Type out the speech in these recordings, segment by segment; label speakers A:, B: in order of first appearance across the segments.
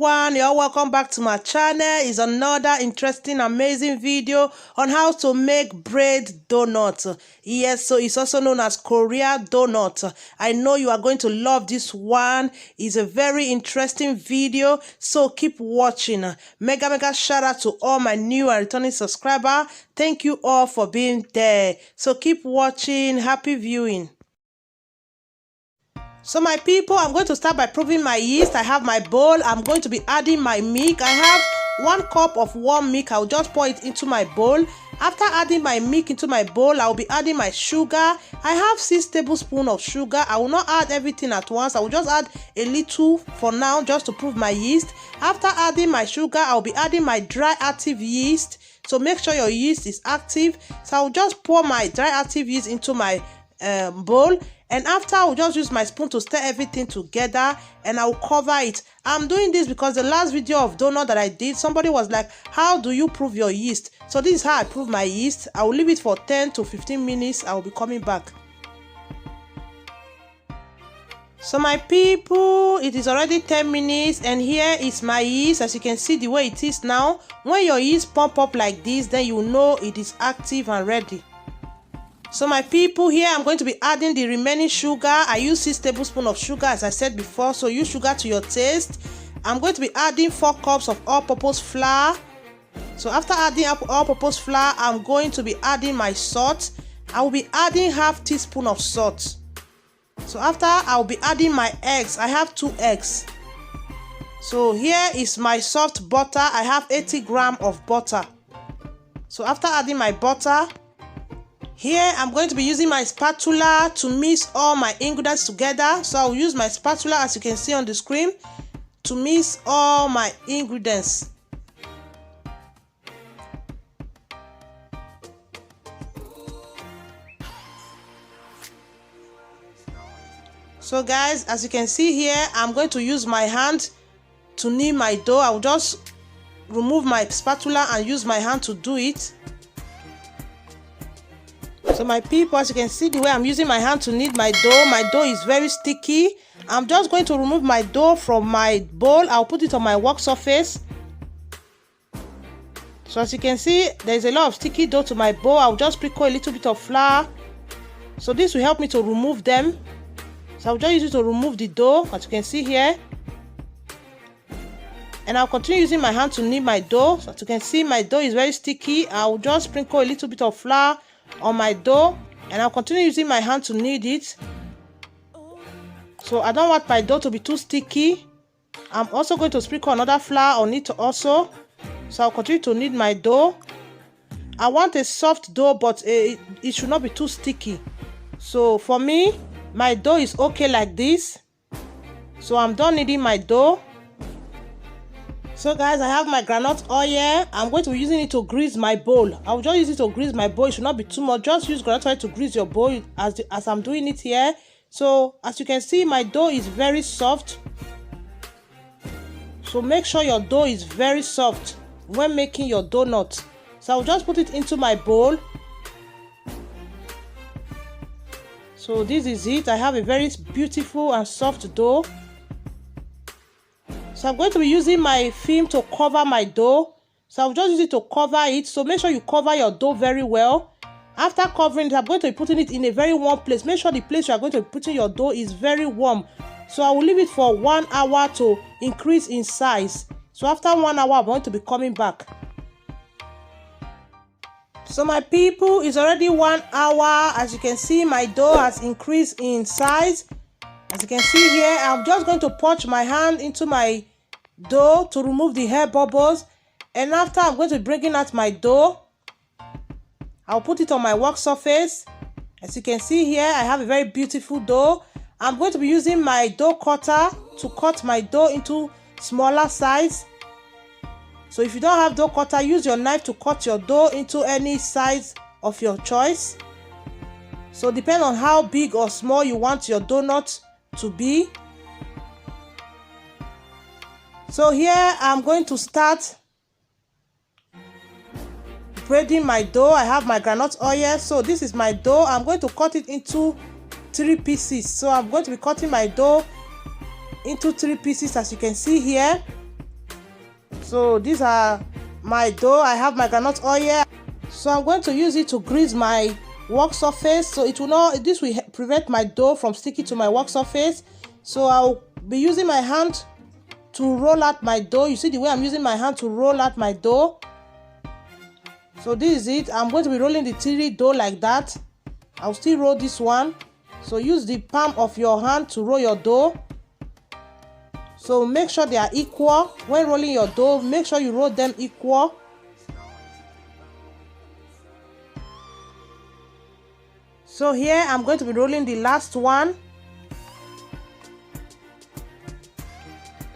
A: everyone, you're welcome back to my channel. It's another interesting, amazing video on how to make bread donut. Yes, so it's also known as Korea donut. I know you are going to love this one. It's a very interesting video, so keep watching. Mega shout out to all my new and returning subscribers. Thank you all for being there. So keep watching. Happy viewing. So my people, I'm going to start by proving my yeast. I have my bowl. I'm going to be adding my milk. I have 1 cup of warm milk. I'll just pour it into my bowl. After adding my milk into my bowl, I'll be adding my sugar. I have 6 tablespoons of sugar. I will not add everything at once. I will just add a little for now just to prove my yeast. After adding my sugar, I'll be adding my dry active yeast. So make sure your yeast is active. So I'll just pour my dry active yeast into my bowl, and after I'll just use my spoon to stir everything together and I'll cover it. I'm doing this because the last video of donut that I did, somebody was like, how do you prove your yeast? So this is how I prove my yeast. I will leave it for 10 to 15 minutes. I will be coming back. So my people, it is already 10 minutes and here is my yeast. As you can see the way it is now, when your yeast pump up like this, then you know it is active and ready. So my people, here I'm going to be adding the remaining sugar. I use 6 tablespoons of sugar as I said before, so use sugar to your taste. I'm going to be adding 4 cups of all-purpose flour. So after adding all-purpose flour, I'm going to be adding my salt. I will be adding half teaspoon of salt. So after, I'll be adding my eggs. I have 2 eggs. So here is my soft butter. I have 80 grams of butter. So after adding my butter, here I'm going to be using my spatula to mix all my ingredients together. So I'll use my spatula, as you can see on the screen, to mix all my ingredients. So guys, as you can see here, I'm going to use my hand to knead my dough. I'll just remove my spatula and use my hand to do it. So my people, as you can see the way I'm using my hand to knead my dough is very sticky. I'm just going to remove my dough from my bowl. I'll put it on my work surface. So as you can see, there's a lot of sticky dough to my bowl. I'll just sprinkle a little bit of flour. So this will help me to remove them. So I'll just use it to remove the dough, as you can see here. And I'll continue using my hand to knead my dough. So as you can see, my dough is very sticky. I'll just sprinkle a little bit of flour on my dough and I'll continue using my hand to knead it. So I don't want my dough to be too sticky. I'm also going to sprinkle another flour on it also. So I'll continue to knead my dough. I want a soft dough, but it should not be too sticky. So for me, my dough is okay like this. So I'm done kneading my dough. So guys, I have my groundnut oil. I'm going to be using it to grease my bowl. I'll just use it to grease my bowl. It should not be too much. Just use groundnut oil to grease your bowl as I'm doing it here. So as you can see, my dough is very soft. So make sure your dough is very soft when making your donut. So I'll just put it into my bowl. So this is it. I have a very beautiful and soft dough. So I'm going to be using my film to cover my dough. So I'll just use it to cover it. So make sure you cover your dough very well. After covering it, I'm going to be putting it in a very warm place. Make sure the place you are going to be putting your dough is very warm. So I will leave it for 1 hour to increase in size. So after 1 hour, I'm going to be coming back. So my people, it's already 1 hour. As you can see, my dough has increased in size. As you can see here, I'm just going to punch my hand into my dough to remove the air bubbles, and after I'm going to be bringing out my dough. I'll put it on my work surface. As you can see here, I have a very beautiful dough. I'm going to be using my dough cutter to cut my dough into smaller size. So if you don't have dough cutter, use your knife to cut your dough into any size of your choice. So depend on how big or small you want your donut to be. So here I'm going to start braiding my dough. I have my groundnut oil. So this is my dough. I'm going to cut it into 3 pieces. So I'm going to be cutting my dough into 3 pieces, as you can see here. So these are my dough. I have my groundnut oil, so I'm going to use it to grease my work surface, so it will not, this will prevent my dough from sticking to my work surface. So I'll be using my hand to roll out my dough. You see the way I'm using my hand to roll out my dough. So this is it. I'm going to be rolling the tiri dough like that. I'll still roll this one. So use the palm of your hand to roll your dough. So make sure they are equal. When rolling your dough, make sure you roll them equal. So here I'm going to be rolling the last one.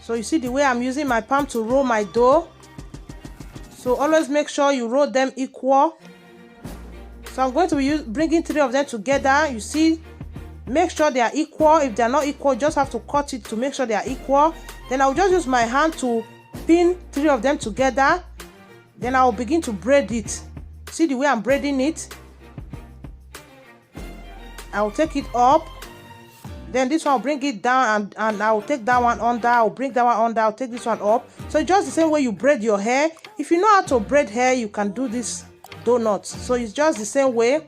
A: So you see the way I'm using my palm to roll my dough. So always make sure you roll them equal. So I'm going to be bringing 3 of them together. You see, make sure they are equal. If they are not equal, just have to cut it to make sure they are equal. Then I'll just use my hand to pin 3 of them together. Then I'll begin to braid it. See the way I'm braiding it? I'll take it up. Then this one, I'll bring it down, and I'll take that one under. I'll bring that one under. I'll take this one up. So just the same way you braid your hair. If you know how to braid hair, you can do this donut. So it's just the same way.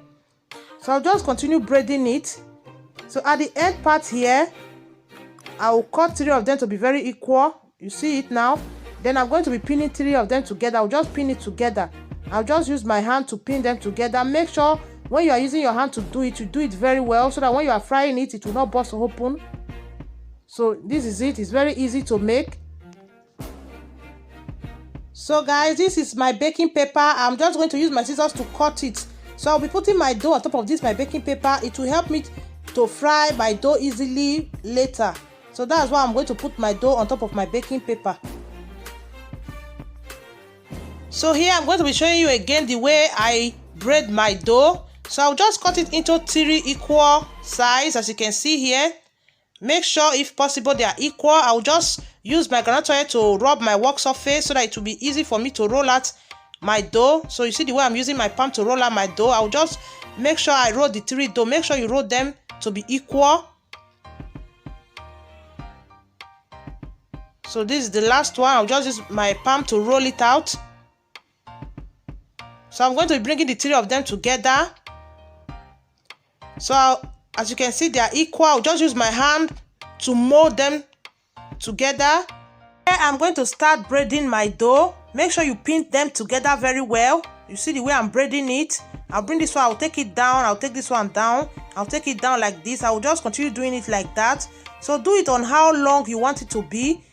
A: So I'll just continue braiding it. So at the end part here, I will cut 3 of them to be very equal. You see it now. Then I'm going to be pinning 3 of them together. I'll just pin it together. I'll just use my hand to pin them together. Make sure when you are using your hand to do it, you do it very well, so that when you are frying it, it will not burst open. So this is it. It's very easy to make. So guys, this is my baking paper. I'm just going to use my scissors to cut it. So I'll be putting my dough on top of this, my baking paper. It will help me to fry my dough easily later. So that's why I'm going to put my dough on top of my baking paper. So here I'm going to be showing you again the way I braid my dough. So I'll just cut it into 3 equal size, as you can see here. Make sure, if possible, they are equal. I'll just use my groundnut oil to rub my work surface so that it will be easy for me to roll out my dough. So you see the way I'm using my palm to roll out my dough. I'll just make sure I roll the 3 dough. Make sure you roll them to be equal. So this is the last one. I'll just use my palm to roll it out. So I'm going to be bringing the 3 of them together. So as you can see, they are equal. I'll just use my hand to mold them together. Here I'm going to start braiding my dough. Make sure you pin them together very well. You see the way I'm braiding it. I'll bring this one, I'll take it down, I'll take this one down, I'll take it down like this. I will just continue doing it like that. So do it on how long you want it to be.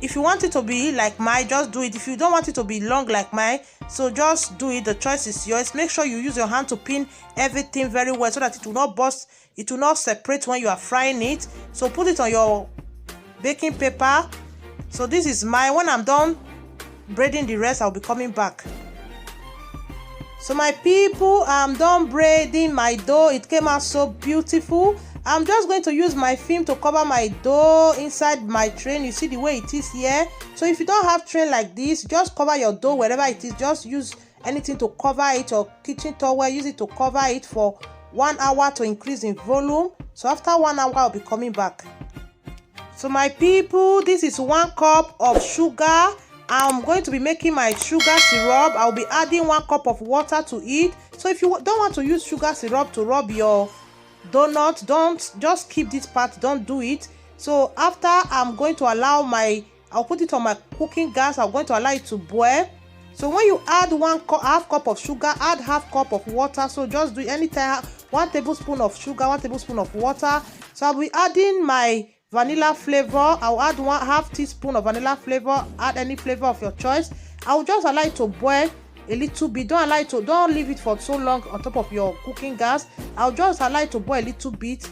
A: If you want it to be like mine, just do it. If you don't want it to be long like mine, so just do it. The choice is yours. Make sure you use your hand to pin everything very well so that it will not burst, it will not separate when you are frying it. So put it on your baking paper. So this is mine. When I'm done braiding the rest, I'll be coming back. So my people, I'm done braiding my dough. It came out so beautiful. I'm just going to use my film to cover my dough inside my train. You see the way it is here. So if you don't have train like this, just cover your dough wherever it is. Just use anything to cover it, or kitchen towel. Use it to cover it for 1 hour to increase in volume. So after 1 hour, I'll be coming back. So my people, this is 1 cup of sugar. I'm going to be making my sugar syrup. I'll be adding 1 cup of water to it. So if you don't want to use sugar syrup to rub your donut, don't, just keep this part, don't do it. So after, I'm going to allow I'll put it on my cooking gas. I'm going to allow it to boil. So when you add half cup of sugar, add half cup of water. So just do anytime 1 tablespoon of sugar, 1 tablespoon of water. So I'll be adding my vanilla flavor. I'll add 1/2 teaspoon of vanilla flavor. Add any flavor of your choice. I'll just allow it to boil a little bit. Don't leave it for so long on top of your cooking gas. I'll just allow it to boil a little bit.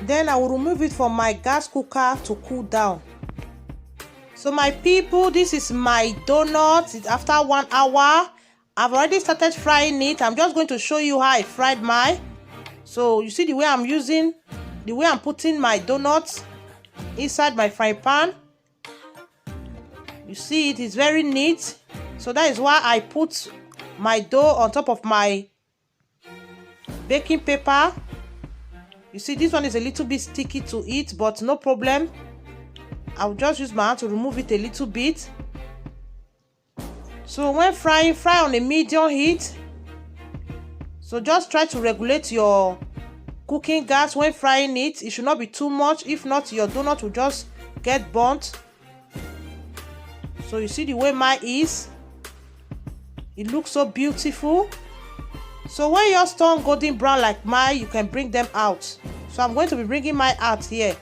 A: Then I will remove it from my gas cooker to cool down. So my people, this is my donut. It's after 1 hour. I've already started frying it. I'm just going to show you how I fried mine. So you see the way I'm putting my donuts inside my frying pan. You see it is very neat. So that is why I put my dough on top of my baking paper. You see, this one is a little bit sticky to eat, but no problem. I'll just use my hand to remove it a little bit. So when frying, fry on a medium heat. So just try to regulate your cooking gas when frying it. It should not be too much. If not, your donut will just get burnt. So you see the way mine is. It looks so beautiful. So when yours turn golden brown like mine, you can bring them out. So I'm going to be bringing mine out here.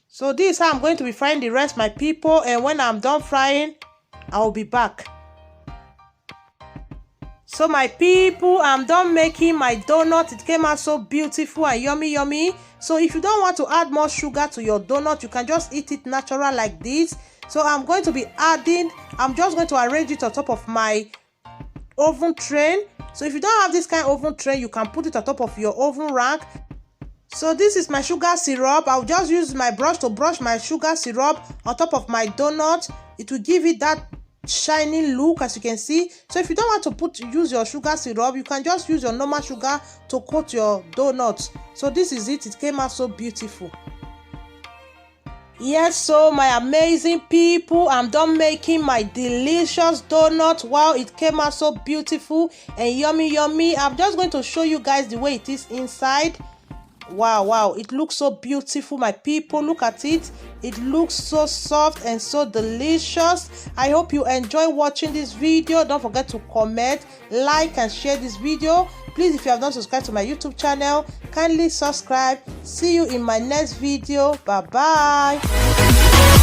A: So this is how I'm going to be frying the rest, my people. And when I'm done frying, I will be back. So my people, I'm done making my donut. It came out so beautiful and yummy. So if you don't want to add more sugar to your donut, you can just eat it natural like this. So I'm going to be adding, I'm just going to arrange it on top of my oven tray. So if you don't have this kind of oven tray, you can put it on top of your oven rack. So this is my sugar syrup. I'll just use my brush to brush my sugar syrup on top of my donut. It will give it that shiny look, as you can see. So if you don't want to use your sugar syrup, you can just use your normal sugar to coat your donuts. So this is it. It came out so beautiful. Yes, so my amazing people, I'm done making my delicious donut. Wow, it came out so beautiful and yummy. I'm just going to show you guys the way it is inside. Wow, it looks so beautiful, my people. Look at it. It looks so soft and so delicious. I hope you enjoy watching this video. Don't forget to comment, like and share this video. Please, if you have not subscribed to my YouTube channel, kindly subscribe. See you in my next video. Bye bye.